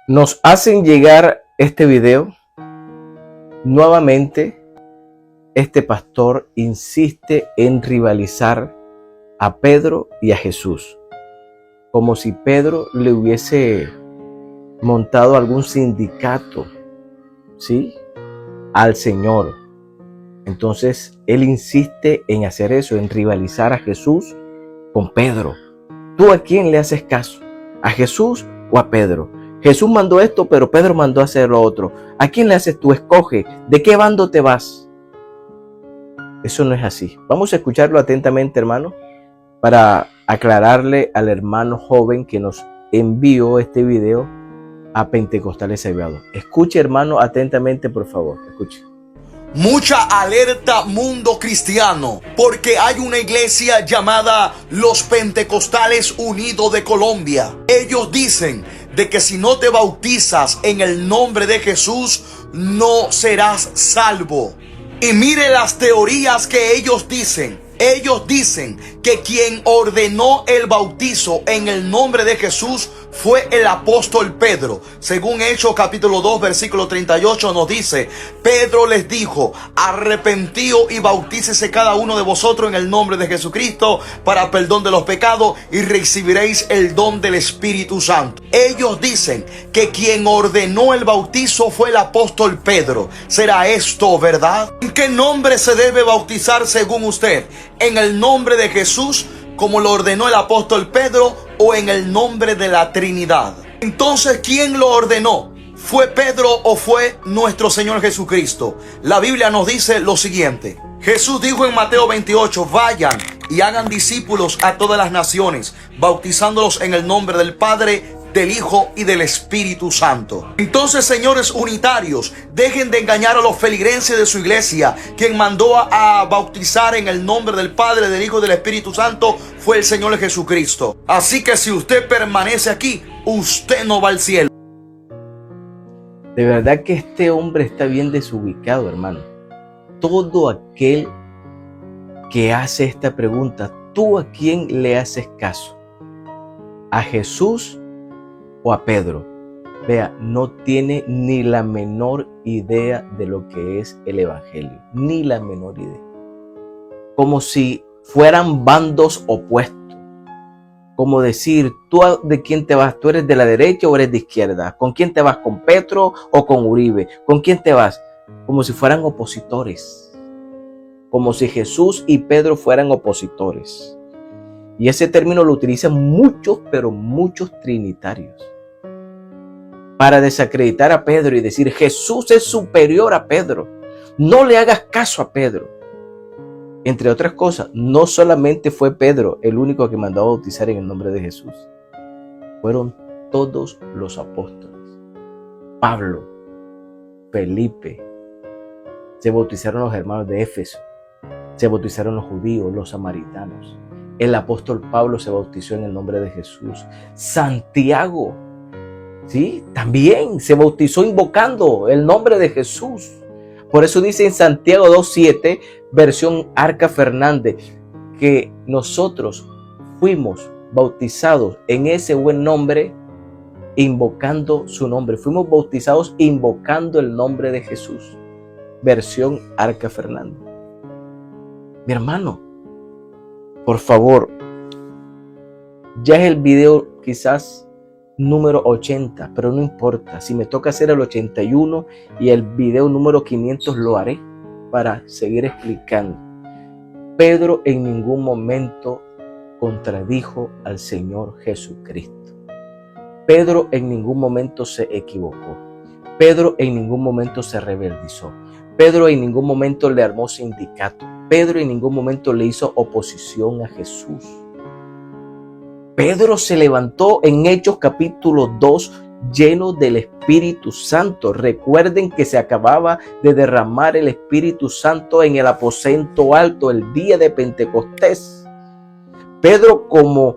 Nos hacen llegar este video. Nuevamente, este pastor insiste en rivalizar a Pedro y a Jesús, como si Pedro le hubiese montado algún sindicato, ¿sí?, al Señor. Entonces, él insiste en hacer eso, en rivalizar a Jesús con Pedro. ¿Tú a quién le haces caso? ¿A Jesús o a Pedro? Jesús mandó esto, pero Pedro mandó hacer lo otro. ¿A quién le haces tú? Escoge. ¿De qué bando te vas? Eso no es así. Vamos a escucharlo atentamente, hermano, para aclararle al hermano joven que nos envió este video a Pentecostales Salvados. Escuche, hermano, atentamente, por favor. Escuche. Mucha alerta, mundo cristiano, porque hay una iglesia llamada Los Pentecostales Unidos de Colombia. Ellos dicen de que si no te bautizas en el nombre de Jesús, no serás salvo. Y mire las teorías que ellos dicen. Ellos dicen que quien ordenó el bautizo en el nombre de Jesús fue el apóstol Pedro. Según Hechos capítulo 2 versículo 38 nos dice: Pedro les dijo: arrepentíos y bautícese cada uno de vosotros en el nombre de Jesucristo para perdón de los pecados y recibiréis el don del Espíritu Santo. Ellos dicen que quien ordenó el bautizo fue el apóstol Pedro. ¿Será esto verdad? ¿En qué nombre se debe bautizar según usted? ¿En el nombre de Jesús, como lo ordenó el apóstol Pedro, o en el nombre de la Trinidad? Entonces, ¿quién lo ordenó? ¿Fue Pedro o fue nuestro Señor Jesucristo? La Biblia nos dice lo siguiente. Jesús dijo en Mateo 28: vayan y hagan discípulos a todas las naciones, bautizándolos en el nombre del Padre, del Hijo y del Espíritu Santo. Entonces, señores unitarios, dejen de engañar a los feligreses de su iglesia. Quien mandó a bautizar en el nombre del Padre, del Hijo y del Espíritu Santo fue el Señor Jesucristo. Así que si usted permanece aquí, usted no va al cielo. De verdad que este hombre está bien desubicado, hermano. Todo aquel que hace esta pregunta, ¿tú a quién le haces caso? ¿A Jesús o a Pedro? Vea, no tiene ni la menor idea de lo que es el evangelio, ni la menor idea. Como si fueran bandos opuestos. Como decir, ¿tú de quién te vas? ¿Tú eres de la derecha o eres de izquierda? ¿Con quién te vas? ¿Con Petro o con Uribe? ¿Con quién te vas? Como si fueran opositores. Como si Jesús y Pedro fueran opositores. Y ese término lo utilizan muchos, pero muchos trinitarios, para desacreditar a Pedro y decir: Jesús es superior a Pedro. No le hagas caso a Pedro. Entre otras cosas, no solamente fue Pedro el único que mandó a bautizar en el nombre de Jesús. Fueron todos los apóstoles. Pablo, Felipe, se bautizaron los hermanos de Éfeso, se bautizaron los judíos, los samaritanos. El apóstol Pablo se bautizó en el nombre de Jesús. Santiago, ¿sí?, también se bautizó invocando el nombre de Jesús. Por eso dice en Santiago 2:7, versión Arca Fernández, que nosotros fuimos bautizados en ese buen nombre, invocando su nombre. Fuimos bautizados invocando el nombre de Jesús. Versión Arca Fernández. Mi hermano, por favor, ya es el video quizás número 80, pero no importa. Si me toca hacer el 81 y el video número 500, lo haré para seguir explicando. Pedro en ningún momento contradijo al Señor Jesucristo. Pedro en ningún momento se equivocó. Pedro en ningún momento se rebeldizó. Pedro en ningún momento le armó sindicato. Pedro en ningún momento le hizo oposición a Jesús. Pedro se levantó en Hechos capítulo 2 lleno del Espíritu Santo. Recuerden que se acababa de derramar el Espíritu Santo en el aposento alto el día de Pentecostés. Pedro, como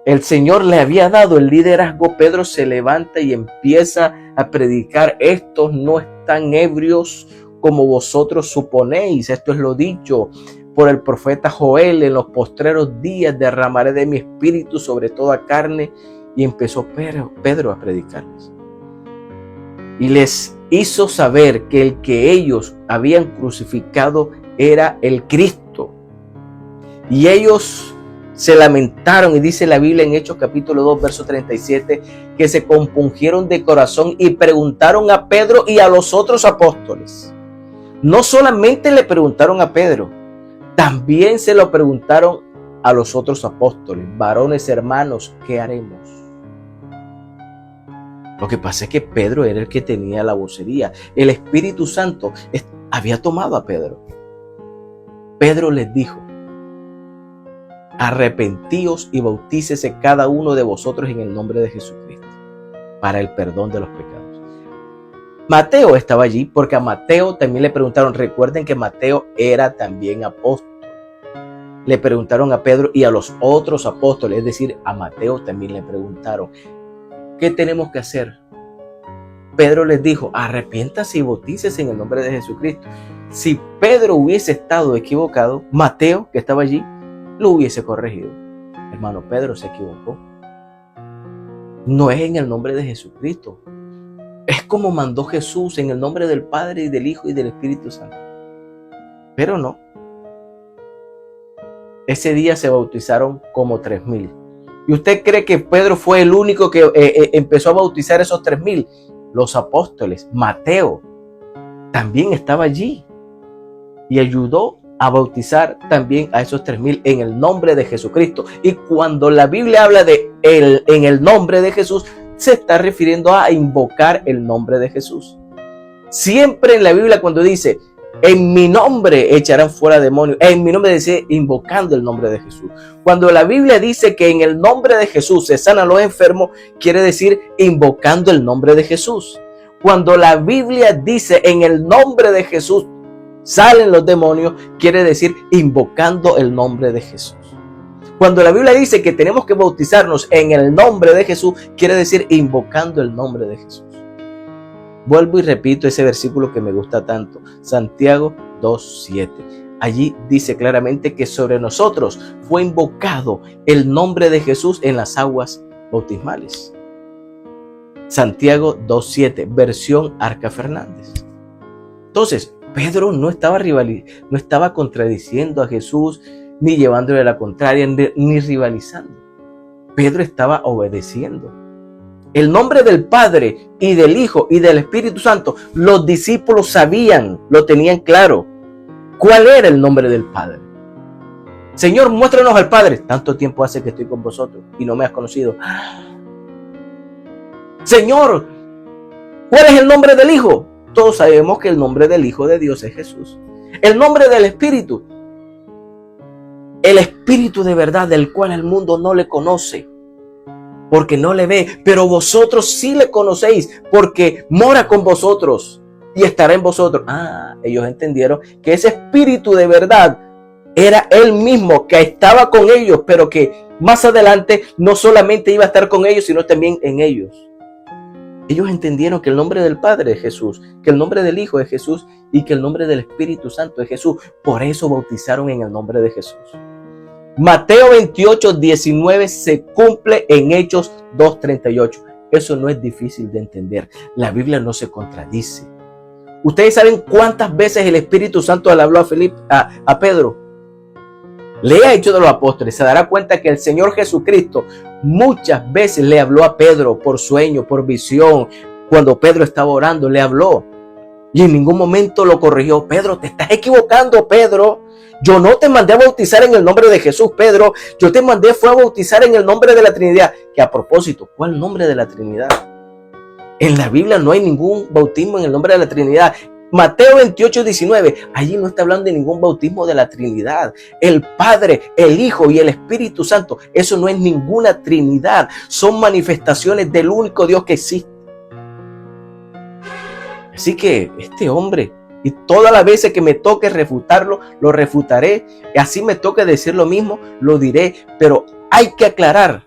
el Señor le había dado el liderazgo, Pedro se levanta y empieza a predicar: estos no están ebrios como vosotros suponéis. Esto es lo dicho por el profeta Joel: en los postreros días derramaré de mi espíritu sobre toda carne. Y empezó Pedro a predicarles. y les hizo saber que el que ellos habían crucificado era el Cristo. Y ellos se lamentaron, y dice la Biblia en Hechos capítulo 2, verso 37, que se compungieron de corazón y preguntaron a Pedro y a los otros apóstoles. No solamente le preguntaron a Pedro, también se lo preguntaron a los otros apóstoles: varones hermanos, ¿qué haremos? Lo que pasa es que Pedro era el que tenía la vocería. El Espíritu Santo había tomado a Pedro. Pedro les dijo: arrepentíos y bautícese cada uno de vosotros en el nombre de Jesucristo para el perdón de los pecados. Mateo estaba allí porque a Mateo también le preguntaron. Recuerden que Mateo era también apóstol. Le preguntaron a Pedro y a los otros apóstoles, es decir, a Mateo también le preguntaron: ¿qué tenemos que hacer? Pedro les dijo: arrepiéntase y bautícese en el nombre de Jesucristo. Si Pedro hubiese estado equivocado, Mateo, que estaba allí, lo hubiese corregido. Hermano, Pedro se equivocó. No es en el nombre de Jesucristo. Es como mandó Jesús, en el nombre del Padre y del Hijo y del Espíritu Santo. Pero no. Ese día se bautizaron como 3,000. ¿Y usted cree que Pedro fue el único que empezó a bautizar esos 3,000? Los apóstoles, Mateo, también estaba allí y ayudó a bautizar también a esos 3,000 en el nombre de Jesucristo. Y cuando la Biblia habla de en el nombre de Jesús, se está refiriendo a invocar el nombre de Jesús. Siempre en la Biblia, cuando dice en mi nombre echarán fuera demonios, en mi nombre dice invocando el nombre de Jesús. Cuando la Biblia dice que en el nombre de Jesús se sanan los enfermos, quiere decir invocando el nombre de Jesús. Cuando la Biblia dice en el nombre de Jesús salen los demonios, quiere decir invocando el nombre de Jesús. Cuando la Biblia dice que tenemos que bautizarnos en el nombre de Jesús, quiere decir invocando el nombre de Jesús. Vuelvo y repito ese versículo que me gusta tanto, Santiago 2:7. Allí dice claramente que sobre nosotros fue invocado el nombre de Jesús en las aguas bautismales. Santiago 2:7, versión Arca Fernández. Entonces, Pedro no estaba contradiciendo a Jesús, ni llevándole la contraria, ni rivalizando. Pedro estaba obedeciendo. El nombre del Padre y del Hijo y del Espíritu Santo, los discípulos sabían, lo tenían claro. ¿Cuál era el nombre del Padre? Señor, muéstranos al Padre. Tanto tiempo hace que estoy con vosotros y no me has conocido. Señor, ¿cuál es el nombre del Hijo? Todos sabemos que el nombre del Hijo de Dios es Jesús. El nombre del Espíritu, el Espíritu de verdad, del cual el mundo no le conoce, porque no le ve, pero vosotros sí le conocéis, porque mora con vosotros y estará en vosotros. Ellos entendieron que ese Espíritu de verdad era Él mismo, que estaba con ellos, pero que más adelante no solamente iba a estar con ellos, sino también en ellos. Ellos entendieron que el nombre del Padre es Jesús, que el nombre del Hijo es Jesús y que el nombre del Espíritu Santo es Jesús. Por eso bautizaron en el nombre de Jesús. Mateo 28:19 se cumple en Hechos 2:38. Eso no es difícil de entender. La Biblia no se contradice. ¿Ustedes saben cuántas veces el Espíritu Santo le habló a Pedro? Lea Hechos de los Apóstoles, se dará cuenta que el Señor Jesucristo muchas veces le habló a Pedro por sueño, por visión. Cuando Pedro estaba orando, le habló y en ningún momento lo corrigió. Pedro, te estás equivocando, Pedro. Yo no te mandé a bautizar en el nombre de Jesús, Pedro. Yo te mandé fue a bautizar en el nombre de la Trinidad. Que a propósito, ¿cuál nombre de la Trinidad? En la Biblia no hay ningún bautismo en el nombre de la Trinidad. Mateo 28:19, allí no está hablando de ningún bautismo de la Trinidad. El Padre, el Hijo y el Espíritu Santo, eso no es ninguna Trinidad. Son manifestaciones del único Dios que existe. Así que este hombre, y todas las veces que me toque refutarlo, lo refutaré. Y así me toque decir lo mismo, lo diré. Pero hay que aclarar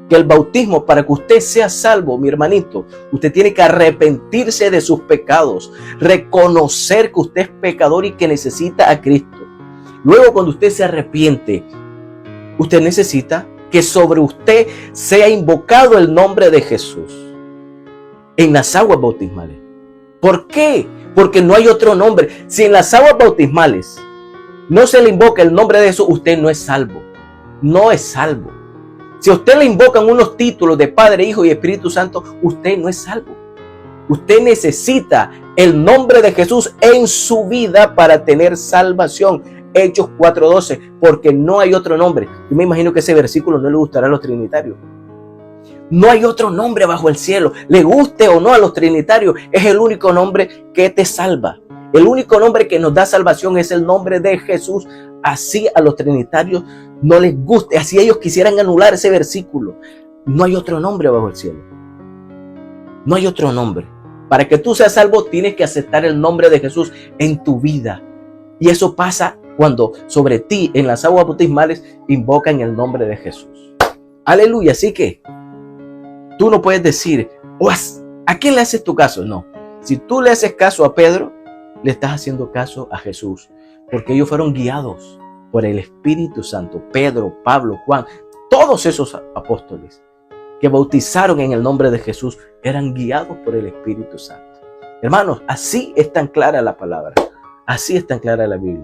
que el bautismo, para que usted sea salvo, mi hermanito, usted tiene que arrepentirse de sus pecados, reconocer que usted es pecador y que necesita a Cristo. Luego, cuando usted se arrepiente, usted necesita que sobre usted sea invocado el nombre de Jesús. en las aguas bautismales. ¿Por qué? Porque no hay otro nombre. Si en las aguas bautismales no se le invoca el nombre de Jesús, usted no es salvo. No es salvo. Si a usted le invocan unos títulos de Padre, Hijo y Espíritu Santo, usted no es salvo. Usted necesita el nombre de Jesús en su vida para tener salvación. Hechos 4:12, porque no hay otro nombre. Yo me imagino que ese versículo no le gustará a los trinitarios. No hay otro nombre bajo el cielo. Le guste o no a los trinitarios, es el único nombre que te salva. El único nombre que nos da salvación es el nombre de Jesús. Así a los trinitarios no les guste, así ellos quisieran anular ese versículo. No hay otro nombre bajo el cielo. No hay otro nombre. Para que tú seas salvo, tienes que aceptar el nombre de Jesús en tu vida. Y eso pasa cuando sobre ti, en las aguas bautismales, invocan el nombre de Jesús. Aleluya. Así que tú no puedes decir, ¿a quién le haces tu caso? No. Si tú le haces caso a Pedro, le estás haciendo caso a Jesús. Porque ellos fueron guiados por el Espíritu Santo. Pedro, Pablo, Juan, todos esos apóstoles que bautizaron en el nombre de Jesús eran guiados por el Espíritu Santo. Hermanos, así es tan clara la palabra. Así es tan clara la Biblia.